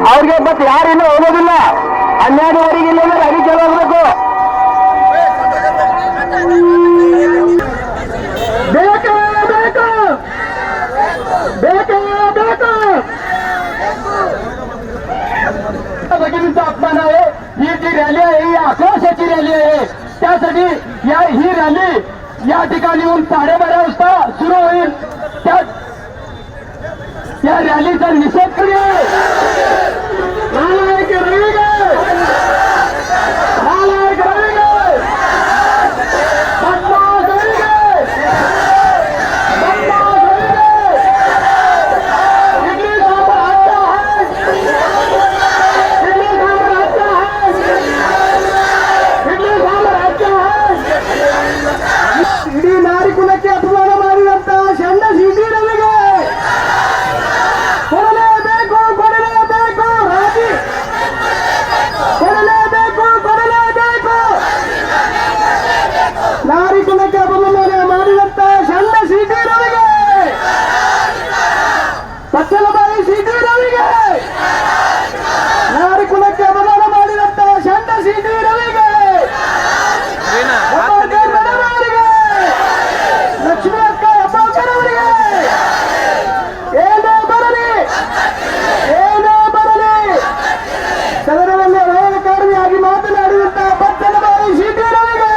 ಅವ್ರಿಗೆ ಮತ್ತೆ ಯಾರಿಲ್ಲ ಹೋಗೋದಿಲ್ಲ. 12ವರೆಗೆ ಇಲ್ಲ ರ್ಯಾಲಿ ಚಾಲು ಆಗಬೇಕು. ಬೇಕು ಬೇಕು ಬೇಕು ಬೇಕು भगिनींचा अपमान आहे. ही जी रॅली आहे ही आक्रोशाची रॅली आहे. त्यासाठी ही रॅली या ठिकाणी येऊन 12:30 वाजता सुरू होईल. त्या रॅलीचा निषेध करूया. नालायक रविगे नालायक रविगे बदमाश रविगे बदमाश रविगे इडली सांबर अच्छा है इडली सांबर अच्छा है इडली सांबर अच्छा है. इडी नारिकुलಕ್ಕೆ ಅಪಮಾನ ಮಾಡಿದಂತ ಷಂಡ ಸಿಟಿ ರವಿಗೆ ಕೊಡಲೇಬೇಕು ಕೊಡಲೇಬೇಕು ರಾಜಿ ಕೊಡಲೇಬೇಕು ಕೊಡಲೇಬೇಕು. ನಾರಿಕುಲಕ್ಕೆ ಅಪಮಾನ ಮಾಡಿದಂತ ಷಂಡ ಸಿಟಿ ರವಿಗೆ ಪಚ್ಚಲಬಾಯಿ ಸಿಟಿ ರವಿಗೆ ನಾರಿಕುಲಕ್ಕೆ ಅಪಮಾನ ಮಾಡಿದಂತ ಷಂಡ ಸಿಟಿ ರವಿಗೆ ಲಕ್ಷ್ಮೀ ಅಕ್ಕ ಹೆಬ್ಬಾಳ್ಕರ್ ಅವರಿಗೆ ಏನೇ ಬರಲಿ ಸದನದಲ್ಲಿ ಅನಾಕಾರಿಯಾಗಿ ಮಾತನಾಡಿದಂತ ಪಚ್ಚಲಬಾಯಿ ಸಿಟಿ ರವಿಗೆ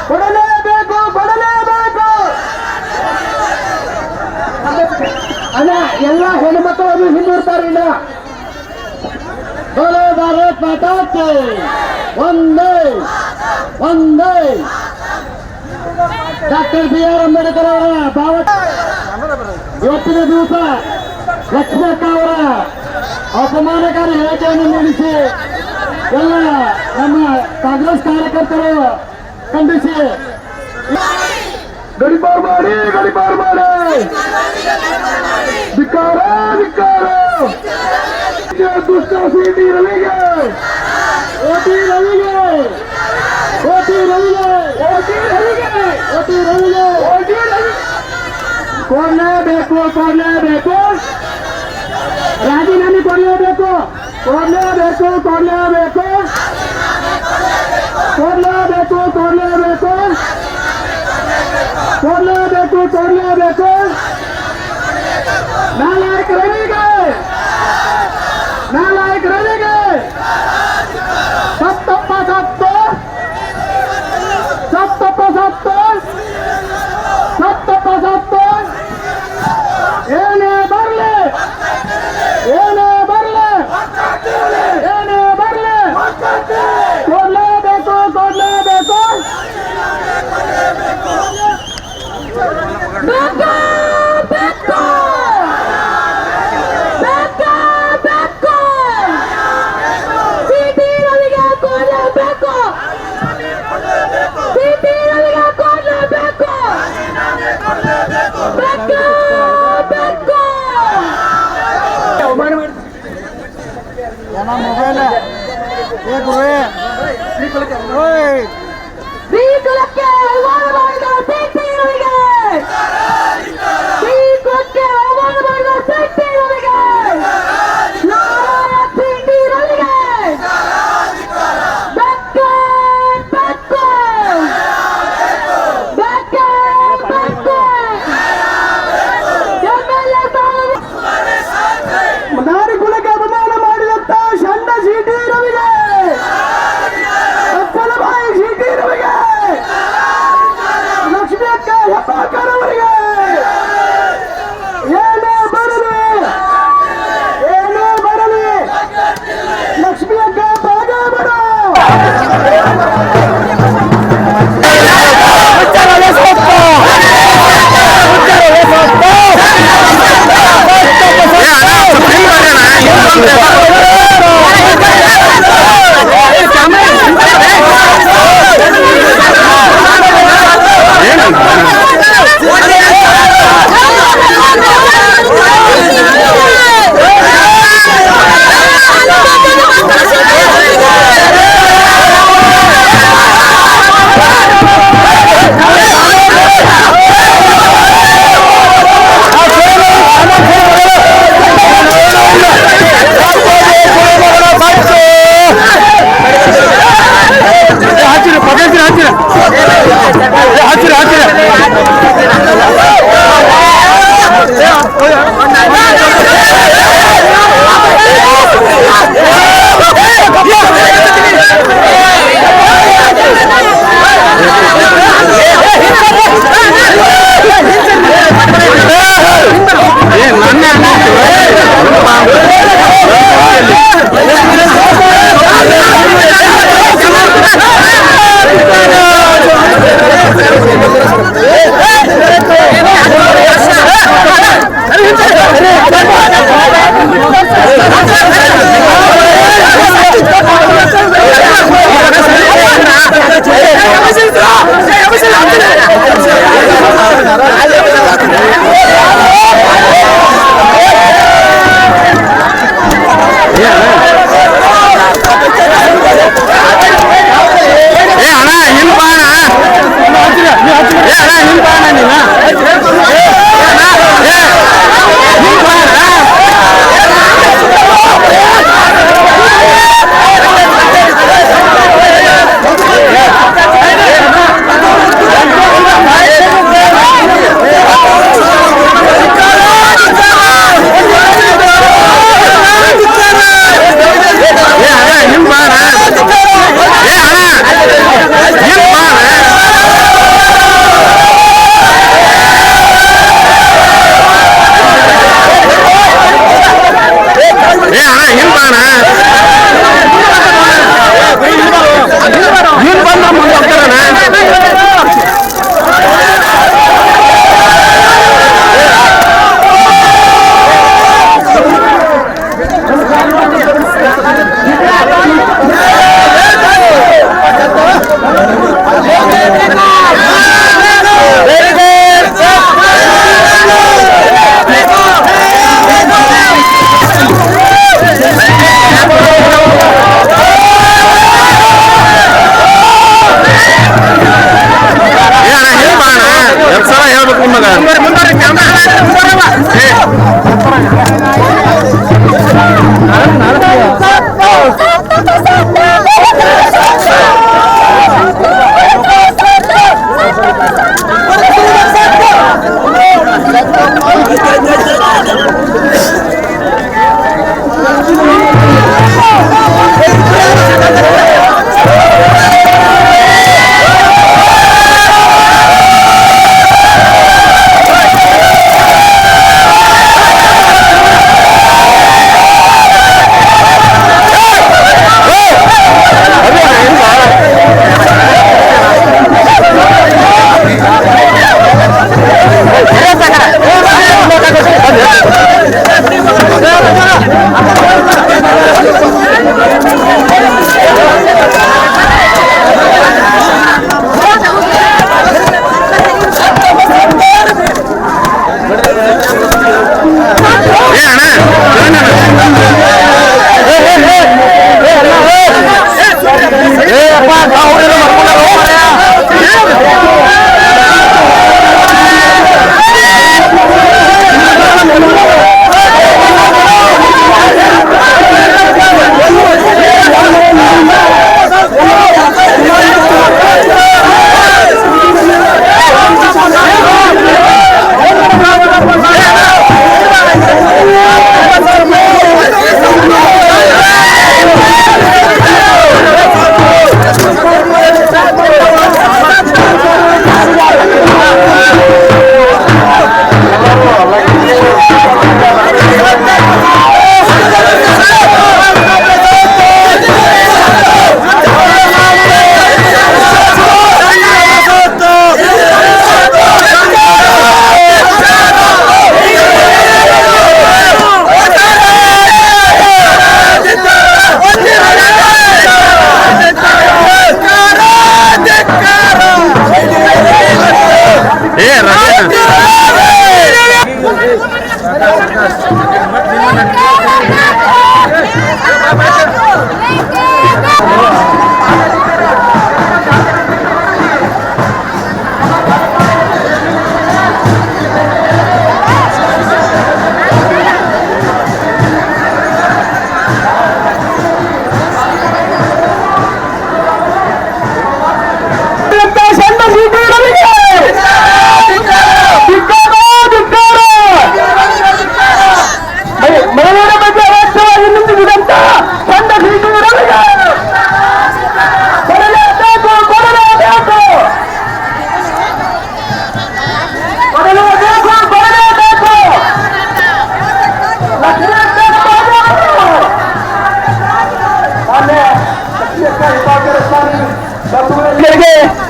ಕೊಡಲೇಬೇಕು ಕೊಡಲೇಬೇಕು. ಅಲ್ಲ ಎಲ್ಲ ಹೆಣ್ಮಕ್ಕಳು ಹಿಂದಿರ್ತಾರೆ. ಇಲ್ಲ बोलो भारत माता के वंदे वंदे. ಡಾಕ್ಟರ್ BR ಅಂಬೇಡ್ಕರ್ ಅವರ ಇವತ್ತಿನ ದಿವಸ ಲಕ್ಷ್ಮಿ ಅಕ್ಕ ಅವರ ಅಪಮಾನಕಾರಿ ಹೇಳಿಕೆಯನ್ನು ನಿಲ್ಲಿಸಿ ಎಲ್ಲ ನಮ್ಮ ಕಾಂಗ್ರೆಸ್ ಕಾರ್ಯಕರ್ತರು ಖಂಡಿಸಿ ಗಡಿಪಾರು ಮಾಡಿ ಧಿಕ್ಕಾರ ಧಿಕ್ಕಾರ. ದುಷ್ಟ ಸಿಟಿ ರವಿಗೆ ಓಟಿ ರವಿಗೆ ಓಟಿ ರವಿಗೆ ಓಟಿ ರವಿಗೆ ಓಟಿ ರವಿಗೆ ಓಟಿ ರವಿ ಕೊಡಲೇಬೇಕು ಕೊಡಲೇಬೇಕು. ರಾಜೀನಾಮೆ ಕೊಡಲೇಬೇಕು ಕೊಡಲೇಬೇಕು ಕೊಡಲೇಬೇಕು ಕೊಡಲೇಬೇಕು ಕೊಡಲೇಬೇಕು ಕೊಡಲೇಬೇಕು ಕೊಡಲೇಬೇಕು. ನಾಲಾಯಕ ರವಿಗೆ ನಾಲಾಯಕ ರವಿಗೆ ಸತ್ತಪ್ಪ ಸತ್ತು ಸತ್ತಪ್ಪ ಸತ್ತು ಸತ್ತಪ್ಪ ಸತ್ತು. ಏನೇ ಬರಲಿ ಏನೇ ಬರಲಿ ಏನೇ ಬರಲಿ ಕೊಡಲೇಬೇಕು ಕೊಡಲೇಬೇಕು. ಶ್ರೀಕುಲಕ್ಕೆ ಅವಮಾನ ಮಾಡಿದ ಸಿಟಿ ರವಿಗೆ ಶ್ರೀಕುಲಕ್ಕೆ ಅವಮಾನ ಮಾಡಿದ ಸಿಟಿ ರವಿಗೆ ನಾರಾಯಣ ಸಿಟಿ ರವಿಗೆ ಬೆಕ್ಕೆ ಬೆಕ್ಕೆ ಬೆಕ್ಕೆ ಬೆಕ್ಕೆ. ನಾರಿಕುಲಕ್ಕೆ ಅಪಮಾನ ಮಾಡಿದಂತ ಷಂಡ ಸಿಟಿ ರವಿಗೆ ಪಚ್ಚಲಬಾಯಿ ಸಿಟಿ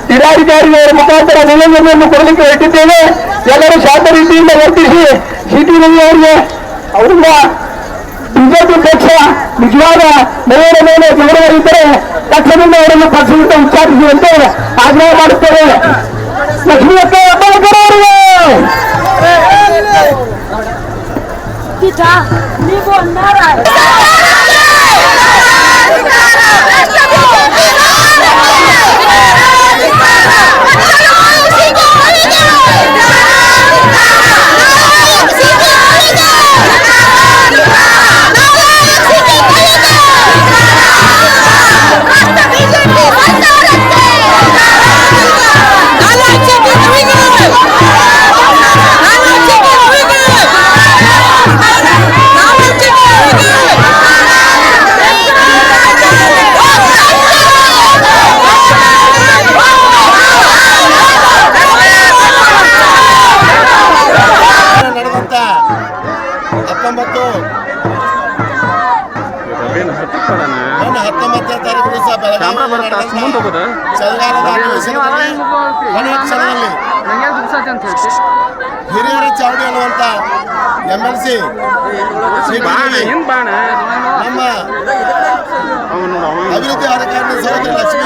ಜಿಲ್ಲಾಧಿಕಾರಿಗಳ ಮುಖಾಂತರ ನಿಲಂಬನೆಯನ್ನು ಕೊಡಲಿಕ್ಕೆ ಹೊರಟಿದ್ದೇವೆ. ಎಲ್ಲರೂ ಶಾಂತ ರೀತಿಯಿಂದ ವರ್ತಿಸಿ ಸಿಟಿ ರವಿ ಅವರಿಗೆ ಅವರಿಂದ ಬಿಜೆಪಿ ಅಧ್ಯಕ್ಷ ನಿಜವಾದ ಮೇಯರ ಮೇಲೆ ಗೌರವರಿದ್ದರೆ ತಕ್ಷಣದಿಂದ ಅವರನ್ನು ಪಕ್ಷದಿಂದ ಉಚ್ಚಾಟಿಸುವಂತೆ ಆಗ್ರಹ ಮಾಡುತ್ತೇವೆ. ಲಕ್ಷ್ಮೀಯಕ್ಕ ಹೆಬ್ಬಾಳ್ಕರ್ ಅವರಿಗೆ ನೀವು ಅನ್ನಾರ ಹಿರಿಯರ ಚಾವಡಿ ಅನ್ನುವಂತ MLC ನಮ್ಮ ಅಭಿವೃದ್ಧಿ ಅಧಿಕಾರಿ ಸಹೋದರಿ ಲಕ್ಷ್ಮೀ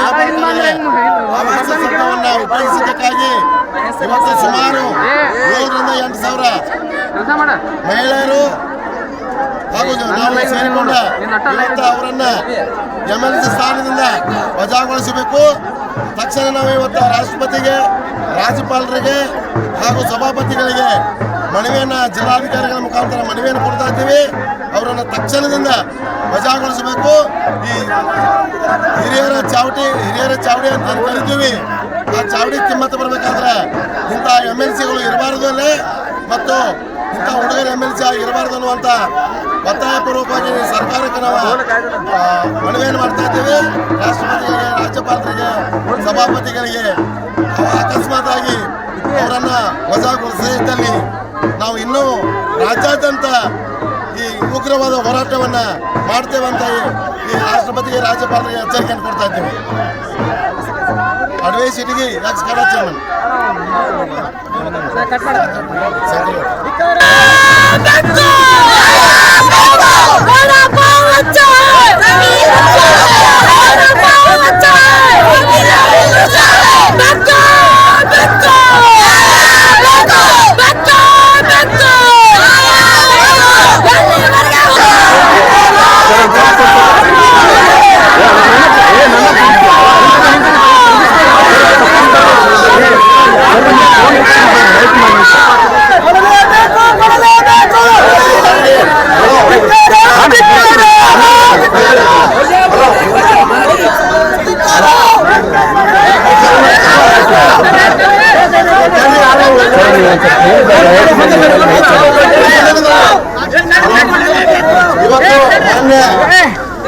ಆವಾಸ ಸಂಘವನ್ನು ಉಪಯೋಗಿಸಿದ್ದಕ್ಕಾಗಿ ಇವತ್ತು ಸುಮಾರು 7ರಿಂದ 8 ಸಾವಿರ ಮಹಿಳೆಯರು ಹಾಗೂ ನಾವು ಸೇರಿಕೊಂಡ ಇವತ್ತು ಅವರನ್ನ MLC ಸ್ಥಾನದಿಂದ ವಜಾಗೊಳಿಸಬೇಕು. ತಕ್ಷಣ ನಾವು ಇವತ್ತು ರಾಷ್ಟ್ರಪತಿಗೆ, ರಾಜ್ಯಪಾಲರಿಗೆ ಹಾಗೂ ಸಭಾಪತಿಗಳಿಗೆ ಮನವಿಯನ್ನು ಜಿಲ್ಲಾಧಿಕಾರಿಗಳ ಮುಖಾಂತರ ಮನವಿಯನ್ನು ಕೊಡ್ತಾ ಇದ್ದೀವಿ. ಅವರನ್ನು ತಕ್ಷಣದಿಂದ ವಜಾಗೊಳಿಸಬೇಕು. ಈ ಹಿರಿಯರ ಚಾವಡಿ ಅಂತ ಕರಿತೀವಿ. ಆ ಚಾವಡಿ ಕಿಮ್ಮತ್ತು ಬರಬೇಕಾದ್ರೆ ಇಂಥ MLCಗಳು ಇರಬಾರದು ಅಲ್ಲೇ ಮತ್ತು ಇಂಥ ಹುಡುಗರ MLC ಇರಬಾರ್ದು ಅನ್ನುವಂಥ ಒತ್ತಾಯಪೂರ್ವಕವಾಗಿ ಸರ್ಕಾರಕ್ಕೆ ನಾವು ಮನವಿಯನ್ನು ಮಾಡ್ತಾ ಇದ್ದೀವಿ. ರಾಷ್ಟ್ರಪತಿಗಳಿಗೆ, ರಾಜ್ಯಪಾಲರಿಗೆ, ಸಭಾಪತಿಗಳಿಗೆ ಅಕಸ್ಮಾತ್ ಆಗಿ ಅವರನ್ನ ವಜಾಗೊಳಿಸಿದಲ್ಲಿ ನಾವು ಇನ್ನೂ ರಾಜ್ಯಾದ್ಯಂತ ಈ ಉಗ್ರವಾದ ಹೋರಾಟವನ್ನು ಮಾಡ್ತೇವೆ ಅಂತ ಈ ರಾಷ್ಟ್ರಪತಿಗೆ, ರಾಜ್ಯಪಾಲರಿಗೆ ಎಚ್ಚರಿಕೆಯನ್ನು ಕೊಡ್ತಾ ಇದ್ದೀವಿ. ಅಡ್ವೈಸ್ Itigi ex Kannada chairman.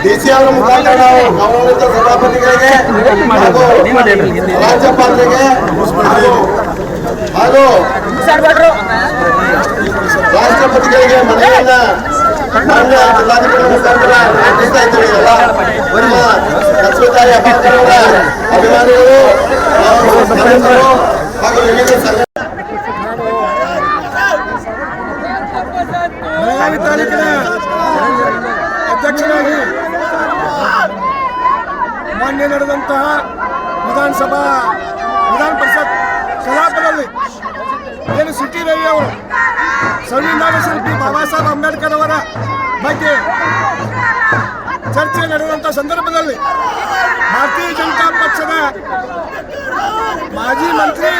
DCR ಮುಖಾಂತರ ನಾವು ಗೌರವಿತ ಸಭಾಪತಿಗಳಿಗೆ ರಾಜ್ಯಪಾಲರಿಗೆ ಹಾಗೂ ರಾಷ್ಟ್ರಪತಿಗಳಿಗೆ ಮನವಿಯನ್ನ ಮಾನ್ಯ ಜಿಲ್ಲಾಧಿಕಾರಿ ಮುಖಾಂತರ ನಡೆಸ್ತಾ ಇದ್ದೀವಿ. ಎಲ್ಲ ನಮ್ಮ ಲಕ್ಷ್ಮೀತಾಯಿ ಹೆಬ್ಬಾಳ್ಕರ್ ಅವರ ಅಭಿಮಾನಿಗಳು ಹಾಗೂ ವಿವಿಧ ಸಂಘ ಅಧ್ಯಕ್ಷರಾಗಿ ಮಾನ್ಯ ನಡೆದಂತಹ ವಿಧಾನ ಪರಿಷತ್ ಕಲಾಪದಲ್ಲಿ ಏನು ಸಿಟಿ ರವಿ ಅವರು ಸಂವಿಧಾನ ಶಿಲ್ಪಿ ಬಾಬಾ ಸಾಹೇಬ್ ಅಂಬೇಡ್ಕರ್ ಅವರ ಬಗ್ಗೆ ಚರ್ಚೆ ನಡೆದಂಥ ಸಂದರ್ಭದಲ್ಲಿ ಭಾರತೀಯ ಜನತಾ ಪಕ್ಷದ ಮಾಜಿ ಮಂತ್ರಿ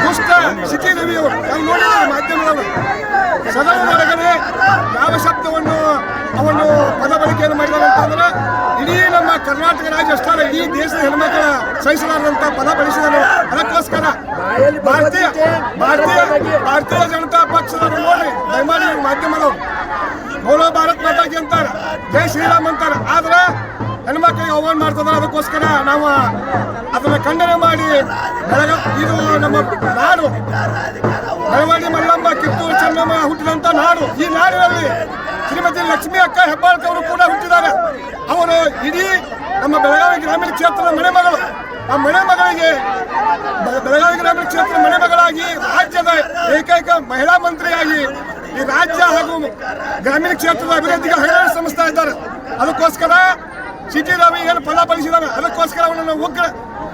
ದುಷ್ಟ ಸಿಟಿ ರವಿ ಅವರು ನಾವು ನೋಡಿದ್ದಾರೆ ಮಾಧ್ಯಮದವರು ಸದನದೊಳಗಡೆ ಯಾವ ಶಬ್ದವನ್ನು ಅವನು ಪದ ಬಳಕೆಯನ್ನು ಮಾಡಿದ್ದಾರೆ ಅಂತಂದ್ರೆ ಇಡೀ ನಮ್ಮ ಕರ್ನಾಟಕ ರಾಜ್ಯ ಅಷ್ಟೇ ಇಡೀ ದೇಶದ ಹೆಣ್ಮಕ್ಳ ಸಹಿಸಲಾರದಂತ ಪದ ಬಳಸಿದರು. ಅದಕ್ಕೋಸ್ಕರ ಭಾರತೀಯ ಜನತಾ ಪಕ್ಷದವರು ನೋಡಿ ದಯಮಾಡಿ ಮಾಧ್ಯಮದವರು ಬೋಲೋ ಭಾರತ್ ಮಾತಾಗಿ ಅಂತಾರೆ, ಜೈ ಶ್ರೀರಾಮ್ ಅಂತಾರೆ. ಆದ್ರೆ ಹೆಣ್ಮಕ್ಳಿಗೆ ಅವಮಾನ ಮಾಡ್ತಿದ್ದಾರೆ. ಅದಕ್ಕೋಸ್ಕರ ನಾವು ಅದನ್ನ ಖಂಡನೆ ಮಾಡಿ ಇದು ನಮ್ಮ ನಾಡು ಬೆಳವಾಡಿ ಮಲ್ಲಮ್ಮ, ಕಿತ್ತೂರು ಚೆನ್ನಮ್ಮ ಹುಟ್ಟಿದಂತ ನಾಡು. ಈ ನಾಡಿನಲ್ಲಿ ಶ್ರೀಮತಿ ಲಕ್ಷ್ಮೀ ಅಕ್ಕ ಹೆಬ್ಬಾಳ್ಕರ್ ಅವರು ಕೂಡ ಹುಟ್ಟಿದ್ದಾರೆ. ಅವರು ಇಡೀ ನಮ್ಮ ಬೆಳಗಾವಿ ಗ್ರಾಮೀಣ ಕ್ಷೇತ್ರದ ಮನೆಮಗಳು. ಆ ಮನೆಮಗಳಿಗೆ ಬೆಳಗಾವಿ ಗ್ರಾಮೀಣ ಕ್ಷೇತ್ರ ಮನೆಮಗಳಾಗಿ ರಾಜ್ಯದ ಏಕೈಕ ಮಹಿಳಾ ಮಂತ್ರಿಯಾಗಿ ಈ ರಾಜ್ಯ ಹಾಗೂ ಗ್ರಾಮೀಣ ಕ್ಷೇತ್ರದ ಅಭಿವೃದ್ಧಿಗೆ ಹಗರಣ ಶ್ರಮಿಸ್ತಾ ಅದಕ್ಕೋಸ್ಕರ ಸಿಟಿ ರವಿ ಏನು ಪದ ಬಳಸಿದಾನೆ ಅದಕ್ಕೋಸ್ಕರ ಅವನನ್ನು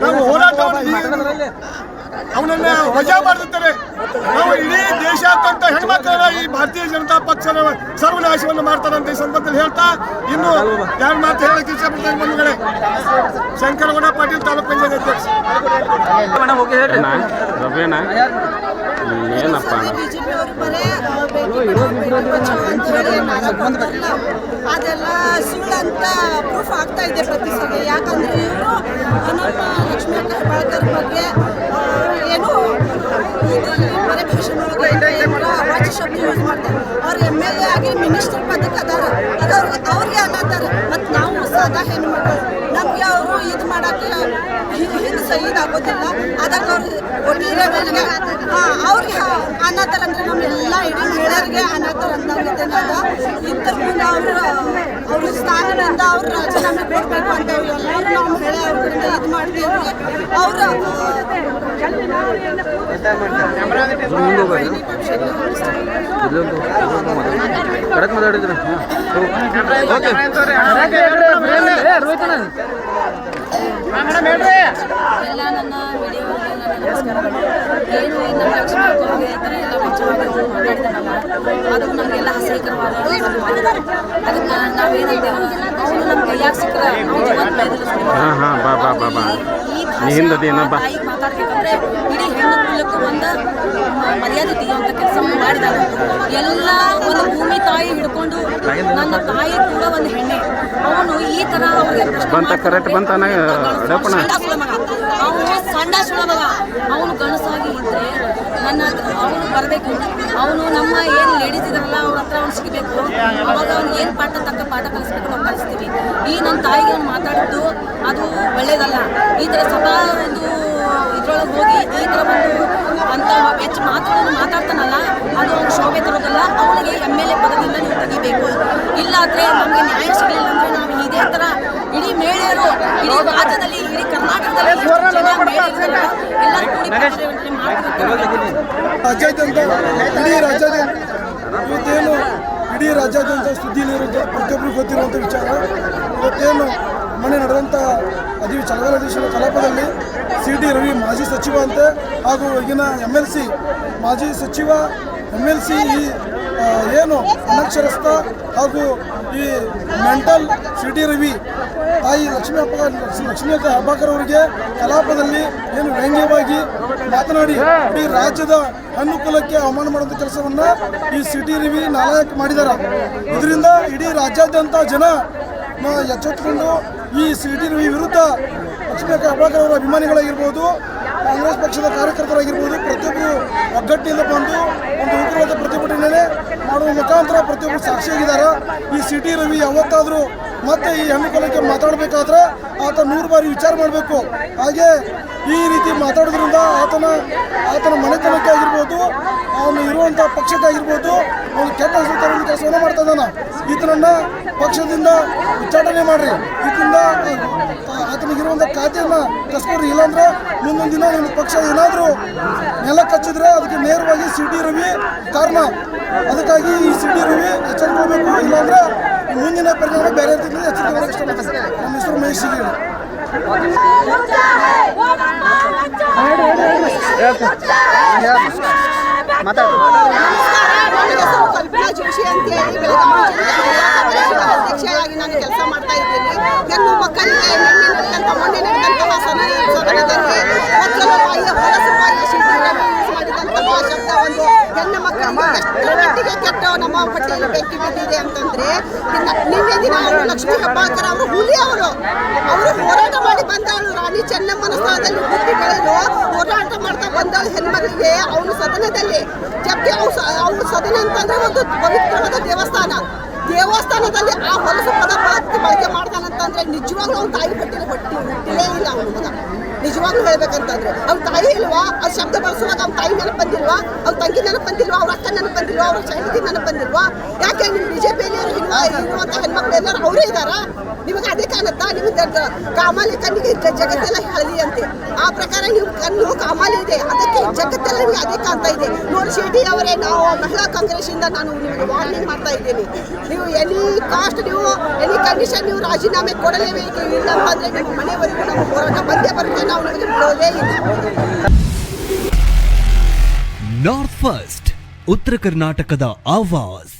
ನಾವು ಹೋರಾಟವನ್ನು ಅವನನ್ನ ವಜಾ ಮಾಡುತ್ತಾರೆ. ನಾವು ಇಡೀ ದೇಶಾದ್ಯಂತ ಹೆಣ್ಮಕ್ಕಳ ಈ ಭಾರತೀಯ ಜನತಾ ಪಕ್ಷದ ಸರ್ವನಾಶವನ್ನು ಮಾಡ್ತಾರೆ ಅಂತ ಈ ಸಂದರ್ಭದಲ್ಲಿ ಹೇಳ್ತಾ ಇನ್ನು ಯಾರು ಮಾತು ಹೇಳಕ್ಕೆ ಇಷ್ಟಪಡ್ತಾರೆ ಬಂಧುಗಳೇ. ಶಂಕರಗೌಡ ಪಾಟೀಲ್ ತಾಲೂಕು ಪಂಚಾಯತ್ ಅಧ್ಯಕ್ಷ. ಅದೆಲ್ಲ ಸುಳ್ಳು ಅಂತ ಪ್ರೂಫ್ ಆಗ್ತಾ ಇದೆ ಪ್ರತಿ ಸಲ. ಯಾಕಂದ್ರೆ ಇವರು ನಮ್ಮ ಲಕ್ಷ್ಮೀ ಹೆಬ್ಬಾಳ್ಕರ್ ಬಗ್ಗೆ ಏನು ಬರೀ ಭಾಷಣೊಳಗೆ ವಾಚಿ ಶಬ್ದ ಯೂಸ್ ಮಾಡ್ತಾರೆ. ಅವ್ರು MLA ಆಗಿ ಮಿನಿಸ್ಟರ್ ಪದಕ್ಕೆ ಅದಾರ, ಅದು ಅವ್ರಿಗೆ ಅನ್ನತ್ತಾರೆ. ಮತ್ತು ನಾವು ಸಾದಾ ಹೆಣ್ಮಕ್ಳು ನಮಗೆ ಅವರು ಇದು ಮಾಡೋಕ್ಕೆ ಹಿಂದೆ ಸಹಿದ ಆಗೋದಿಲ್ಲ. ಅದಕ್ಕೆ ಅವ್ರಿಗೆ ಅವ್ರಿಗೆ ಅನ್ನತ್ತಾರೆ ಅಂದ್ರೆ ನಮ್ಮೆಲ್ಲ ಇಡೀ ಮಹಿಳೆಯರಿಗೆ ಅನ್ನತ್ತಾರೆ ಅಂದಾಗಿದೆ. ನಾನು ಇದ್ರ ಮುಂದೆ ಅವ್ರ ಸ್ಥಾನದಿಂದ ಅವ್ರು ರಾಜೀನಾಮೆ ಕೊಡಬೇಕು ಅಂತ ಎಲ್ಲರೂ ನಾವು ಮಹಿಳೆ ಅವ್ರಿಂದ ಇದು ಮಾಡ್ತೀವಿ. ಅವರು ಎಲ್ಲ ನನ್ನ ವಿಡಿಯೋಗೆ ನಮಸ್ಕಾರಗಳು. ಏನು ನಮ್ಮ ಲಕ್ಷ್ಮೀ ಈ ಥರ ಎಲ್ಲ ವೆಚ್ಚವಾಗಿ ಮಾತಾಡ್ತಾರಲ್ಲ ಅದು ನಮಗೆಲ್ಲ ಹಸೀಕರವಾದ ಅದಕ್ಕೆ ನಾವೇನಂತೇವೆ ಅವರು ನಮ್ಮ ಕೈಯಾಗ ಸಿಕ್ಕರೆ ತಾಯಿಗೆ ಮಾತಾಡ್ಬೇಕಂದ್ರೆ ಇಡೀ ಹೆಣ್ಣು ಕುಲಕ್ಕೂ ಒಂದು ಮರ್ಯಾದೆ ತೆಗೆಯುವಂಥ ಕೆಲಸ ಮಾಡಿದಾಗ ಎಲ್ಲ ಒಂದು ಭೂಮಿ ತಾಯಿ ಹಿಡ್ಕೊಂಡು ನನ್ನ ತಾಯಿ ಕೂಡ ಒಂದು ಹೆಣ್ಣೆ ಅವನು ಈ ಥರ ಅವ್ರಿಗೆ ಅವನು ಸಣ್ಣ ಸುಳಮಗ ಅವನು ಗಣಸಾಗಿ ಇದ್ರೆ ಅವನು ಬರಬೇಕು. ಅವನು ನಮ್ಮ ಏನು ಲೇಡೀಸ್ ಇದಾರಲ್ಲ ಅವ್ರ ಹತ್ರ ಅವ್ನು ಸಿಗಬೇಕು. ಅವಾಗ ಅವ್ನು ಏನು ಪಾಠ ತಕ್ಕ ಪಾಠ ಕಲಿಸ್ಬೇಕು ನಾವು ಕಲಿಸ್ತೀವಿ. ಈ ನನ್ನ ತಾಯಿಗೆ ಅವ್ನು ಮಾತಾಡಿದ್ದು ಅದು ಒಳ್ಳೇದಲ್ಲ. ಈ ಥರ ಸಭಾ ಒಂದು ಇದ್ರೊಳಗೆ ಹೋಗಿ ಈ ಥರ ಒಂದು ಅಂತ ಹೆಚ್ಚು ಮಾತುಗಳನ್ನು ಮಾತಾಡ್ತಾನಲ್ಲ ಅದು ಅವ್ನು ಶೋಭೆ ತರೋದಿಲ್ಲ. ಅವನಿಗೆ MLA ಪದದಿಂದ ನೀವು ತೆಗಿಬೇಕು. ಇಲ್ಲಾಂದರೆ ನಮಗೆ ನ್ಯಾಯ ಸಿಗಲಿಲ್ಲ ಅಂದರೆ ನಾವು ಇದೇ ಥರ ಇಡೀ ಮಹಿಳೆಯರು ಇಡೀ ರಾಜ್ಯದಲ್ಲಿ ಇಡೀ ಕರ್ನಾಟಕದಲ್ಲಿ ಎಲ್ಲ ಕೂಡಿ ರಾಜ್ಯಾದ್ಯಂತ ಇವತ್ತೇನು ಇಡೀ ರಾಜ್ಯಾದ್ಯಂತ ಸುದ್ದಿಯಲ್ಲಿರುತ್ತೆ, ಪ್ರತಿಯೊಬ್ಬರಿಗೂ ಗೊತ್ತಿರುವಂಥ ವಿಚಾರ. ಇವತ್ತೇನು ಮೊನ್ನೆ ನಡೆದಂಥ ಚಳಗಾಲ ಅಧಿವೇಶನ ಕಲಾಪದಲ್ಲಿ CT ರವಿ ಮಾಜಿ ಸಚಿವ ಅಂತೆ ಹಾಗೂ ಈಗಿನ MLC ಮಾಜಿ ಸಚಿವ MLC ಈ ಏನು ಅನಕ್ಷರಸ್ಥ ಹಾಗೂ ಈ ಮೆಂಟಲ್ CT ರವಿ ತಾಯಿ ಲಕ್ಷ್ಮೀ ಹೆಬ್ಬಾಳ್ಕರ್ ಅವರಿಗೆ ಕಲಾಪದಲ್ಲಿ ಏನು ವ್ಯಂಗ್ಯವಾಗಿ ಮಾತನಾಡಿ ಇಡೀ ರಾಜ್ಯದ ಅನುಕೂಲಕ್ಕೆ ಅವಮಾನ ಮಾಡುವಂಥ ಕೆಲಸವನ್ನು ಈ CT ರವಿ ನಾಲಾಯಕ್ ಮಾಡಿದ್ದಾರೆ. ಇದರಿಂದ ಇಡೀ ರಾಜ್ಯಾದ್ಯಂತ ಜನ ಎಚ್ಚೆತ್ತುಕೊಂಡು ಈ CT ರವಿ ವಿರುದ್ಧ ಲಕ್ಷ್ಮೀ ಹೆಬ್ಬಾಳ್ಕರ್ ಅವರ ಅಭಿಮಾನಿಗಳಾಗಿರ್ಬೋದು, ಕಾಂಗ್ರೆಸ್ ಪಕ್ಷದ ಕಾರ್ಯಕರ್ತರಾಗಿರ್ಬೋದು, ಪ್ರತಿಯೊಬ್ಬರು ಒಗ್ಗಟ್ಟಿನಿಂದ ಬಂದು ಒಂದು ಉಗ್ರವಾದ ಪ್ರತಿಭಟನೆ ಮಾಡುವ ಮುಖಾಂತರ ಪ್ರತಿಯೊಬ್ಬರು ಸಾಕ್ಷಿಯಾಗಿದ್ದಾರೆ. ಈ CT ರವಿ ಯಾವತ್ತಾದರೂ ಮತ್ತೆ ಈ ಹೆಣ್ಣುಕೊಲಕ್ಕೆ ಮಾತಾಡಬೇಕಾದ್ರೆ ಆತ 100 ಬಾರಿ ವಿಚಾರ ಮಾಡಬೇಕು. ಹಾಗೆ ಈ ರೀತಿ ಮಾತಾಡೋದ್ರಿಂದ ಆತನ ಮನೆತನಕ್ಕೆ ಆಗಿರ್ಬೋದು, ಅವನು ಇರುವಂಥ ಪಕ್ಷಕ್ಕಾಗಿರ್ಬೋದು ಅವನು ಕೆಟ್ಟ ಹೆಸರು ತರುವಂಥ ಕೆಲಸವನ್ನು ಮಾಡ್ತಾ ಇದ್ದಾನೆ. ಈತನನ್ನು ಪಕ್ಷದಿಂದ ಉಚ್ಚಾಟನೆ ಮಾಡಿರಿ, ಇದರಿಂದ ಆತನಿಗಿರುವಂಥ ಖಾತೆಯನ್ನು ಕಸ್ಕೊಡ್ರಿ. ಇಲ್ಲಾಂದ್ರೆ ಮುಂದೊಂದು ದಿನ ನಿಮ್ಮ ಪಕ್ಷ ಏನಾದರೂ ನೆಲಕ್ಕೆ ಹಚ್ಚಿದ್ರೆ ಅದಕ್ಕೆ ನೇರವಾಗಿ CT ರವಿ ಕಾರಣ. ಅದಕ್ಕಾಗಿ ಈ CT ರವಿ ಎಚ್ಚರಿಕೊಳ್ಬೇಕು. ಇಲ್ಲಾಂದ್ರೆ ಮುಂದಿನ ಪರಿಣಾಮ ಬೇರೆ ರೀತಿಯಿಂದ ಎಚ್ಚರಿಕೆ ಇಷ್ಟಪಡ್ತಾರೆ. ನಮ್ಮ ಹೆಸರು ಮಹೇಶ್ ಹೇಳಿ. ಕಲ್ಪನಾ ಜೋಶಿ ಅಂತ ಹೇಳಿ ಬೆಳಗಾವಿ ಜಿಲ್ಲೆಯ ಅಧ್ಯಕ್ಷರಾಗಿ ನಾನು ಕೆಲಸ ಮಾಡ್ತಾ ಇದ್ದೀನಿ. ಹೆಣ್ಣು ಮಕ್ಕಳಿಗೆ ನಿನ್ನೆ ನಡೆದಂಥ ಮೊನ್ನೆ ನಡೆದಂತಹ ಸದನದಲ್ಲಿ ಹೊಲಸುವಾಯಿ CT ರವಿ ಯೂಸ್ ಮಾಡಿದಂತಹ ಶಬ್ದ ಒಂದು ಹೆಣ್ಣು ಮಕ್ಕಳಿಗೆ ಎಷ್ಟರ ಮಟ್ಟಿಗೆ ಕೆಟ್ಟ ನಮ್ಮ ಪಟ್ಟಿಯಲ್ಲಿ ಬೆಂಕಿ ಬಿದ್ದಿದೆ ಅಂತಂದ್ರೆ ನಿನ್ನೆ ದಿನ ಅವರು ಲಕ್ಷ್ಮೀ ಹೆಬ್ಬಾಳ್ಕರ್ ಅವರು ಹುಲಿ ಅವರು ಹೋರಾಟ ಮಾಡಿ ಬಂದವಳು. ರಾಣಿ ಚೆನ್ನಮ್ಮನ ಸ್ಥಳದಲ್ಲಿ ಹುಟ್ಟಿ ಬೆಳೆದು ಹೋರಾಟ ಮಾಡ್ತಾ ಬಂದವಳು ಹೆಣ್ಮಗಳಿಗೆ ಅವನು ಸದನದಲ್ಲಿ ಜೊತೆಗೆ ಅವ್ರು ಸದನ ಅಂತಂದ್ರೆ ಒಂದು ಪವಿತ್ರವಾದ ದೇವಸ್ಥಾನದಲ್ಲಿ ಆ ಹೊಲಸು ಪದ ಬಳಕೆ ಮಾಡ್ತಾನಂತಂದ್ರೆ ನಿಜವಾಗ್ಲೂ ಅವ್ನ ತಾಯಿ ಹುಟ್ಟಿಲೇ ಇಲ್ಲ ಅವನು ಮಗ. ನಿಜವಾಗ್ಲೂ ಹೇಳ್ಬೇಕಂತಂದ್ರೆ ಅವ್ನ ತಾಯಿ ಇಲ್ವಾ, ಅವ್ರ ಶಬ್ದ ಬಳಸುವಾಗ ಅವ್ನ ತಾಯಿ ನೆನಪು ಬಂದಿಲ್ವಾ, ಅವ್ನ ತಂಗಿ ನೆನಪು ಬಂದಿಲ್ವಾ, ಅವ್ರ ಅಕ್ಕ ನೆನಪು ಬಂದಿಲ್ವಾ, ಅವ್ರ ಹೆಂಡತಿ ನೆನಪು ಬಂದಿಲ್ವಾ? ಯಾಕೆ ನಿಮ್ಮ ಬಿಜೆಪಿಯಲ್ಲಿ ಇರುವಂತ ಹೆಣ್ಮಕ್ಳು ಎಲ್ಲರೂ ಅವರೇ ಇದ್ದಾರಾ? ನಿಮಗೆ ಅದೇ ಕಾಣುತ್ತಾ? ನಿಮಗೆ ಕಾಮಾಲಿ ಕಣ್ಣಿಗೆ ಜಗತ್ತೆಲ್ಲ ಹಳದಿ ಅಂತೆ, ಆ ಪ್ರಕಾರ ನೀವು ಕಣ್ಣು ಕಾಮಾಲಿ ಇದೆ, ಅದಕ್ಕೆ ಜಗತ್ತೆಲ್ಲ ನಿಮಗೆ ಅದೇ ಕಾಣ್ತಾ ಇದೆ. ನೋಡಿ ಶೆಟ್ಟಿ ಅವರೇ, ನಾವು ಮಹಿಳಾ ಕಾಂಗ್ರೆಸ್ ಇಂದ ನಾನು ನಿಮಗೆ ವಾರ್ನಿಂಗ್ ಮಾಡ್ತಾ ಇದ್ದೀನಿ. ನೀವು ಎನಿ ಕಾಸ್ಟ್, ನೀವು ಎನಿ ಕಂಡೀಷನ್ ನೀವು ರಾಜೀನಾಮೆ ಕೊಡಲೇಬೇಕು. ಇಲ್ಲ ಅಂತಂದ್ರೆ ನಿಮ್ಮ ಮನೆಯವರೆಗೂ ನಮ್ಮ ಹೋರಾಟ ಬಂದೇ ಬರುತ್ತೆ, ನಾವು ನಿಮಗೆ ಬಿಡೋದೇ ಇಲ್ಲ. ನಾರ್ತ್ ಫಸ್ಟ್, ಉತ್ತರ ಕರ್ನಾಟಕದ ಆವಾಜ್.